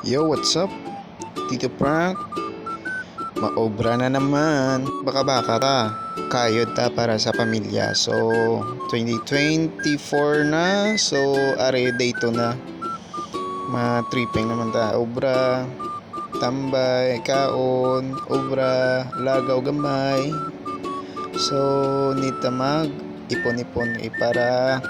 Yo, what's up? Tito Frank, maobra na naman. Baka-baka ta. Kayod ta para sa pamilya. So, 2024 na. So, are date na. Ma-tripping naman ta. Obra, tambay, kaon, obra, lagaw gamay. So, need ta mag ipon-ipon para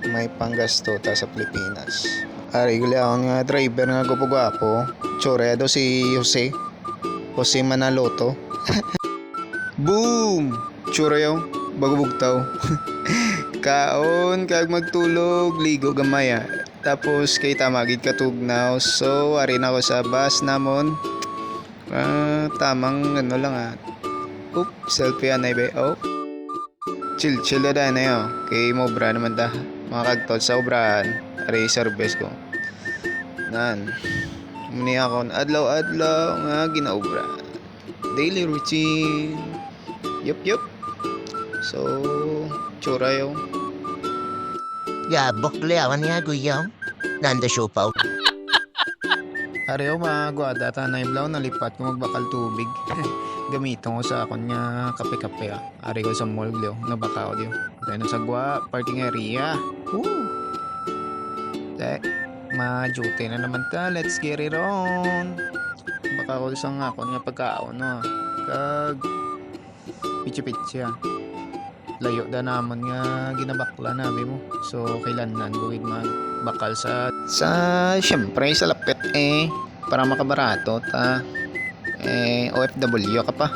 may panggasto ta sa Pilipinas. Ari gali ako nga driver nga gwapo-gwapo. Tsura daw si Jose Manaloto. Boom! Tsura yaw, bago bugtaw. Kaon kag magtulog, ligo gamaya. Tapos kay tamagid katugnaw. So ari na ako sa bus namon. Tamang ano lang Oop, selfie anay be. Oh. Chill na na yun. Kay mobra naman ta. Mga kagtol sa obrahan. Ari service ko. Nan. Muni ako adlaw-adlaw nga ginaobra. Daily routine. Yup. So, tsura yung. Gabok liawan niya guyaw. Nanda siopaw. Ariyo magwada ta na iblaw nalipat ko magbakal tubig. Gamiton ko sa akon nga kape-kape. Ari ko sa mall gliw, nabakaw diyo. Dahil sa gwa parking area. Woo! Ma-duty na naman ta. Let's get it on. Baka ko sa nga akon nga pagkaon kag pitsi-pitsi layo da namon nga ginabakla nabi mo. So kailangan buwid magbakal sa syempre sa lapit para makabarato ta OFW ka pa.